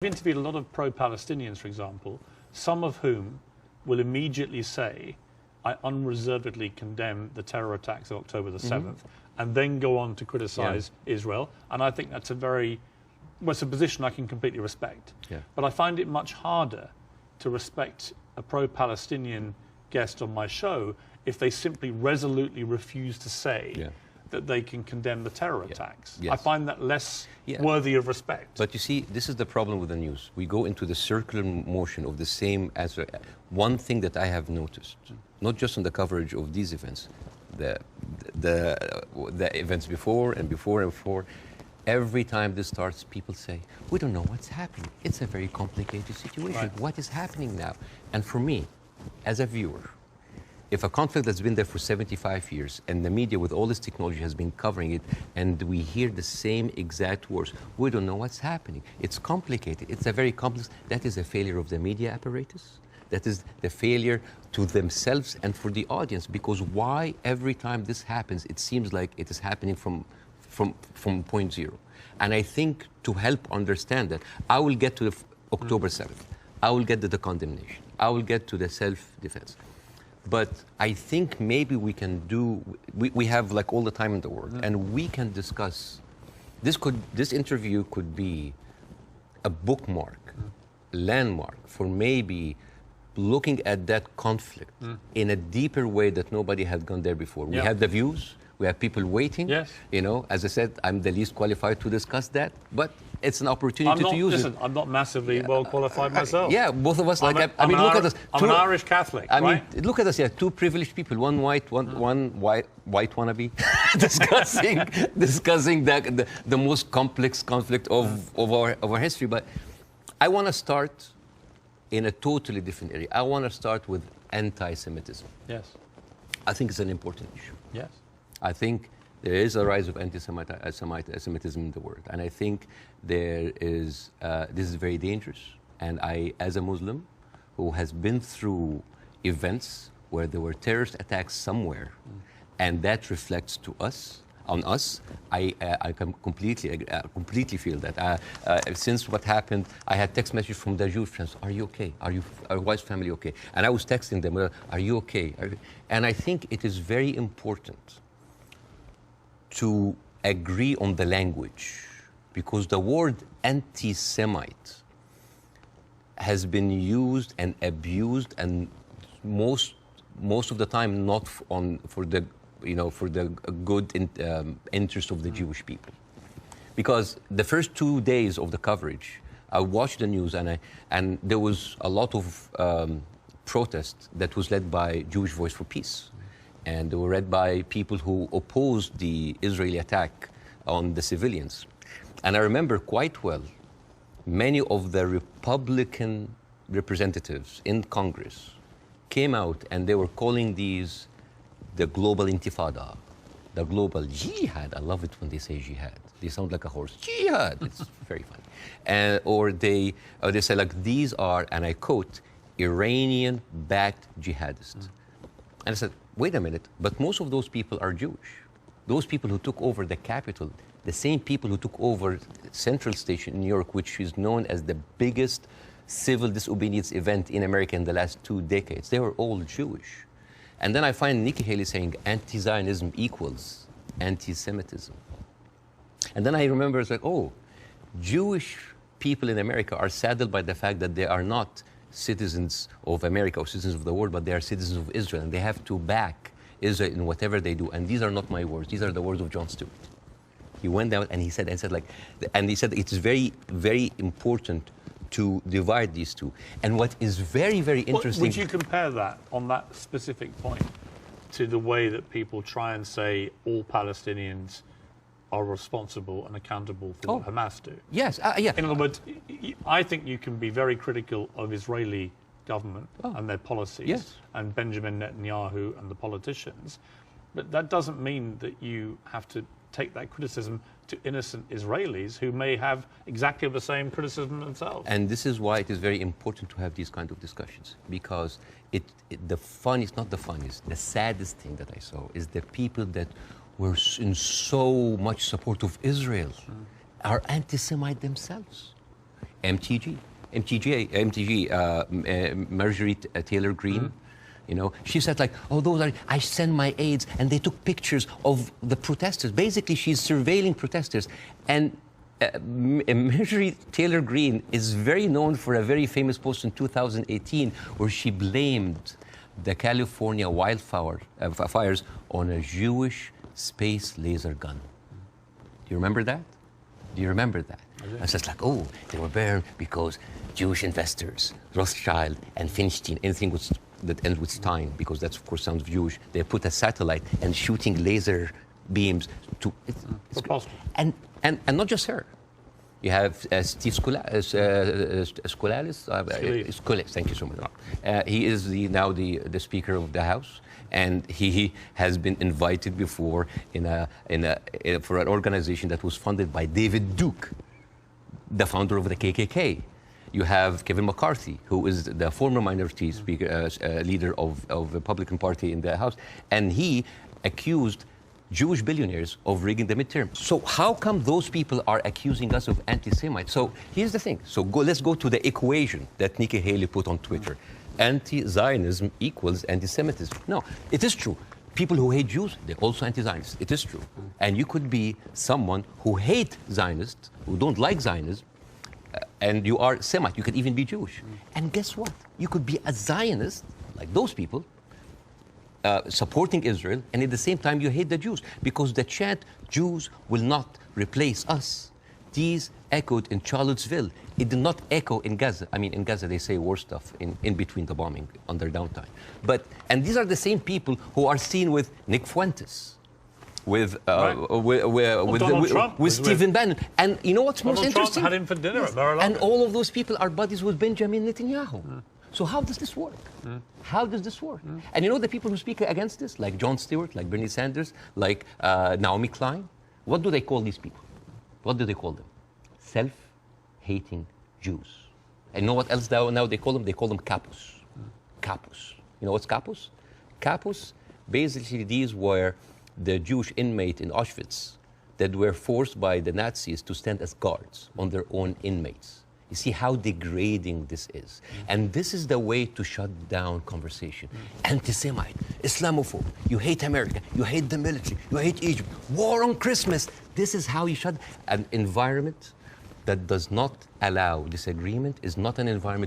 I've interviewed a lot of pro-Palestinians, for example, some of whom will immediately say, I unreservedly condemn the terror attacks of October the 7th, and then go on to criticize Israel. And I think that's a very, well, it's a position I can completely respect. But I find it much harder to respect a pro-Palestinian guest on my show if they simply resolutely refuse to say that they can condemn the terror attacks. I find that less worthy of respect. But you see, this is the problem with the news. We go into the circular motion of the same answer. One thing that I have noticed, not just on the coverage of these events, the events before and before and before, every time this starts, people say, we don't know what's happening. It's a very complicated situation. What is happening now? And for me, as a viewer, if a conflict that's been there for 75 years and the media with all this technology has been covering it and we hear the same exact words, we don't know what's happening. It's complicated. It's a very complex. That is a failure of the media apparatus. That is the failure to themselves and for the audience. Because why every time this happens, it seems like it is happening from point zero. And I think to help understand that, I will get to the October 7th. I will get to the condemnation. I will get to the self-defense. But I think maybe we can do, we have like all the time in the world, and we can discuss, this interview could be a bookmark, landmark for maybe looking at that conflict in a deeper way that nobody had gone there before. We have the views, we have people waiting. You know, as I said, I'm the least qualified to discuss that, but it's an opportunity to use it. I'm not massivly well qualified myself. Both of us. Like, I mean, look at us. I'm an Irish Catholic. I mean, look at us. Two privileged people. One white, one white wannabe, discussing the most complex conflict of our history. But I want to start in a totally different area. I want to start with anti-Semitism. I think it's an important issue. I think there is a rise of anti-Semitism in the world. And I think there is, this is very dangerous. And I, as a Muslim who has been through events where there were terrorist attacks somewhere, and that reflects to us, on us, I can completely feel that. Since what happened, I had text messages from the Jewish friends, are you okay? Are your wife's family okay? And I was texting them, are you okay? And I think it is very important to agree on the language, because the word anti-Semite has been used and abused, and most of the time not for the good interest of the Jewish people. Because the first 2 days of the coverage, I watched the news and there was a lot of protest that was led by Jewish Voice for Peace. And they were led by people who opposed the Israeli attack on the civilians. And I remember quite well, many of the Republican representatives in Congress came out and they were calling these the global intifada, the global jihad. I love it when they say jihad. They sound like a horse. Jihad. It's very funny. Or they say like, these are, and I quote, Iranian-backed jihadists. And I said, wait a minute, but most of those people are Jewish. Those people who took over the Capitol, the same people who took over Central Station in New York, which is known as the biggest civil disobedience event in America in the last 2 decades, they were all Jewish. And then I find Nikki Haley saying anti-Zionism equals anti-Semitism. And then I remember it's like, oh, Jewish people in America are saddened by the fact that they are not citizens of America or citizens of the world, but they are citizens of Israel, and they have to back Israel in whatever they do. And these are not my words; these are the words of Jon Stewart. He went out and he said, it's very, very important to divide these two. And what is very, very interesting. Would you compare that on that specific point to the way that people try and say all Palestinians are responsible and accountable for what Hamas do? Yes, In other words, I think you can be very critical of Israeli government and their policies and Benjamin Netanyahu and the politicians, but that doesn't mean that you have to take that criticism to innocent Israelis who may have exactly the same criticism themselves. And this is why it is very important to have these kind of discussions, because the funniest, the saddest thing that I saw is the people that were in so much support of Israel are anti-Semite themselves. Marjorie Taylor Greene. You know, she said like, oh, I send my aides, and they took pictures of the protesters. Basically, she's surveilling protesters. And Marjorie Taylor Greene is very known for a very famous post in 2018 where she blamed the California fires on a Jewish space laser gun. Do you remember that? Do you remember that? And so it's like, oh, they were burned because Jewish investors, Rothschild and Feinstein, anything that ends with Stein, because that, of course, sounds Jewish. They put a satellite and shooting laser beams to... It's possible. And not just her. You have Steve Skoulas, thank you so much. He is now the Speaker of the House, and he has been invited before for an organization that was funded by David Duke, the founder of the KKK. You have Kevin McCarthy, who is the former minority speaker, leader of the Republican Party in the House, and he accused Jewish billionaires of rigging the midterm. So how come those people are accusing us of anti-Semites? So here's the thing. So let's go to the equation that Nikki Haley put on Twitter. Anti-Zionism equals anti-Semitism. No, it is true. People who hate Jews, they're also anti-Zionists. It is true. And you could be someone who hates Zionists, who don't like Zionism, and you are Semite. You could even be Jewish. And guess what? You could be a Zionist, like those people, supporting Israel, and at the same time you hate the Jews. Because the chant, Jews will not replace us, these echoed in Charlottesville. It did not echo in Gaza. I mean, in Gaza they say war stuff in between the bombing on their downtime. And these are the same people who are seen with Nick Fuentes, with Stephen Bannon. And you know what's most interesting? Trump had him for dinner at Mar-a-Lago. And all of those people are buddies with Benjamin Netanyahu. So how does this work? How does this work? And you know the people who speak against this, like Jon Stewart, like Bernie Sanders, like Naomi Klein, what do they call these people? What do they call them? Self-hating Jews. And you know what else now they call them? They call them capos. Capos. You know what's capos? Capos, basically these were the Jewish inmate in Auschwitz that were forced by the Nazis to stand as guards on their own inmates. You see how degrading this is. And this is the way to shut down conversation. Anti-Semite, Islamophobe, you hate America, you hate the military, you hate Egypt, war on Christmas. This is how you shut an environment that does not allow disagreement is not an environment